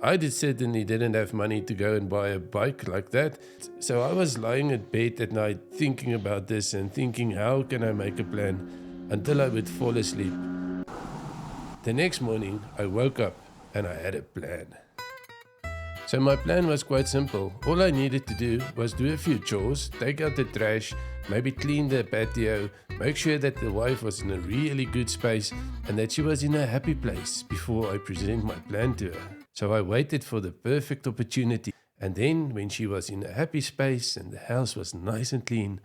I certainly didn't have money to go and buy a bike like that. So I was lying in bed at night thinking about this and thinking, how can I make a plan, until I would fall asleep. The next morning I woke up and I had a plan. So my plan was quite simple. All I needed to do was do a few chores, take out the trash, maybe clean the patio, make sure that the wife was in a really good space and that she was in a happy place before I present my plan to her. So I waited for the perfect opportunity, and then when she was in a happy space and the house was nice and clean,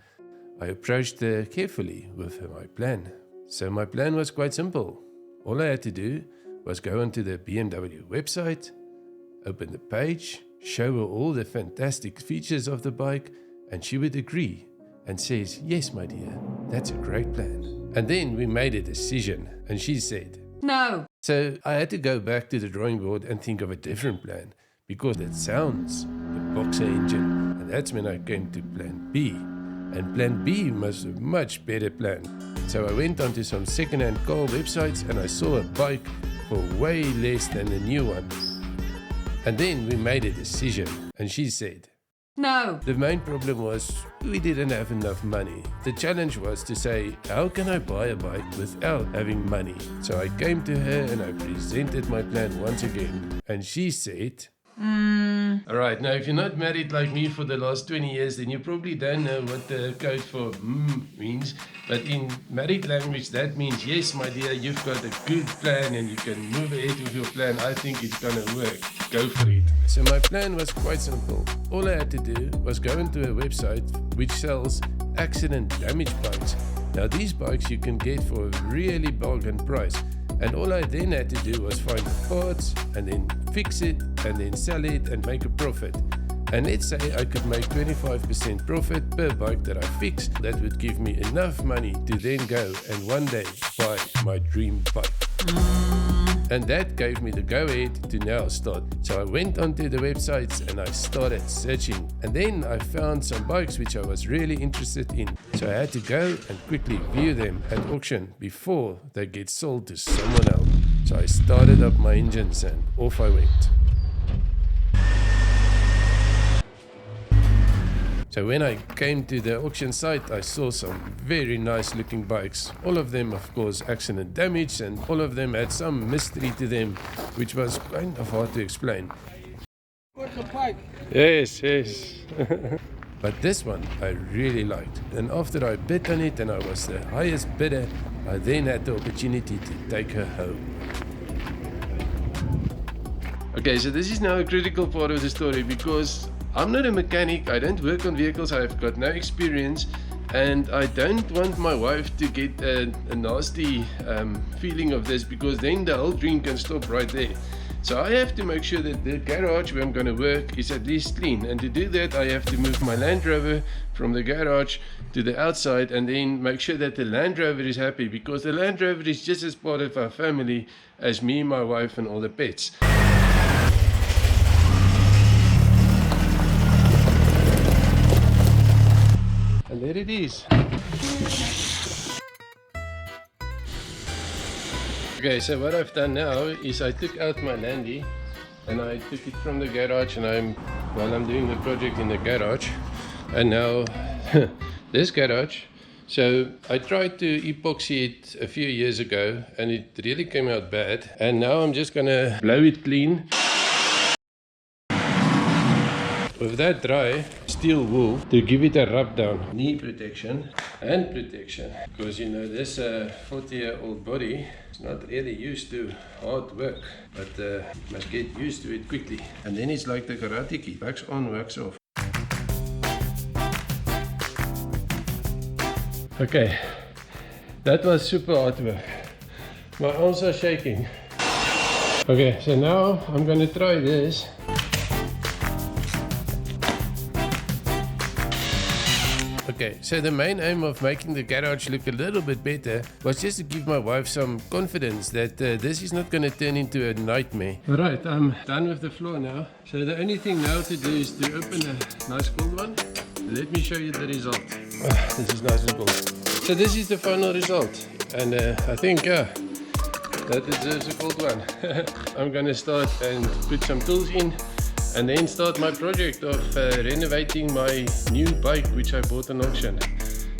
I approached her carefully with my plan. So my plan was quite simple. All I had to do was go onto the BMW website, open the page, show her all the fantastic features of the bike, and she would agree and says, yes, my dear, that's a great plan. And then we made a decision and she said, no. So I had to go back to the drawing board and think of a different plan, because it sounds the boxer engine. And that's when I came to plan B. And plan B was a much better plan. So I went onto some second-hand car websites and I saw a bike for way less than the new one. And then we made a decision and she said, no. The main problem was we didn't have enough money. The challenge was to say, how can I buy a bike without having money? So I came to her and I presented my plan once again. And she said, Alright, now if you're not married like me for the last 20 years, then you probably don't know what the code for means. But in married language, that means, yes, my dear, you've got a good plan and you can move ahead with your plan. I think it's gonna work. Go for it. So my plan was quite simple. All I had to do was go into a website which sells accident damage bikes. Now these bikes you can get for a really bargain price. And all I then had to do was find the parts and then fix it and then sell it and make a profit. And let's say I could make 25% profit per bike that I fix. That would give me enough money to then go and one day buy my dream bike. And that gave me the go-ahead to now start. So I went onto the websites and I started searching. And then I found some bikes which I was really interested in. So I had to go and quickly view them at auction before they get sold to someone else. So I started up my engines and off I went. So when I came to the auction site, I saw some very nice looking bikes. All of them, of course, accident damaged, and all of them had some mystery to them, which was kind of hard to explain. What's the bike? Yes. But this one I really liked. And after I bid on it and I was the highest bidder, I then had the opportunity to take her home. Okay, so this is now a critical part of the story, because I'm not a mechanic, I don't work on vehicles, I've got no experience, and I don't want my wife to get a nasty feeling of this, because then the whole dream can stop right there. So I have to make sure that the garage where I'm going to work is at least clean, and to do that I have to move my Land Rover from the garage to the outside and then make sure that the Land Rover is happy, because the Land Rover is just as part of our family as me, my wife and all the pets. And there it is. Okay, so what I've done now is I took out my Landy and I took it from the garage, and I'm doing the project in the garage. And now this garage, so I tried to epoxy it a few years ago and it really came out bad, and now I'm just gonna blow it clean with that dry steel wool to give it a rub down. Knee protection and protection, because you know this 40-year-old body is not really used to hard work, but must get used to it quickly. And then it's like the Karate Kid, wax on, wax off. Okay, that was super hard work. My arms are shaking. Okay, so now I'm gonna try this. Okay, so the main aim of making the garage look a little bit better was just to give my wife some confidence that this is not going to turn into a nightmare. Alright, I'm done with the floor now. So the only thing now to do is to open a nice cold one. Let me show you the result. This is nice and cold. So this is the final result. And I think That deserves a cold one. I'm gonna start and put some tools in and then start my project of renovating my new bike which I bought on auction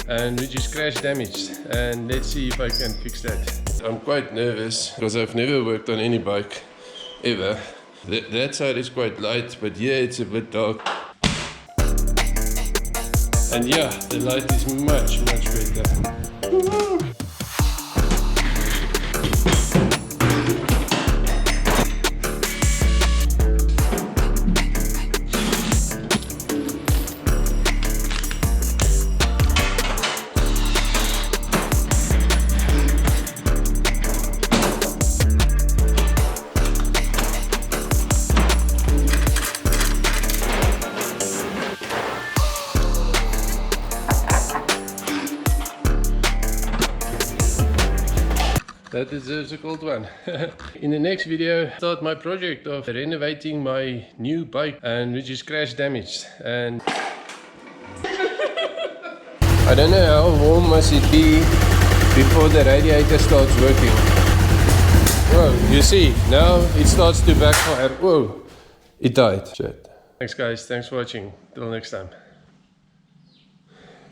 and which is crash damaged, and let's see if I can fix that. I'm quite nervous because I've never worked on any bike ever. That side is quite light, but here it's a bit dark. And yeah, the light is much better. Woo-hoo! That deserves a cold one. In the next video, start my project of renovating my new bike and which is crash damaged. And I don't know how warm must it be before the radiator starts working. Whoa, you see, now it starts to backfire. Whoa, it died. Shit. Thanks guys, thanks for watching. Till next time.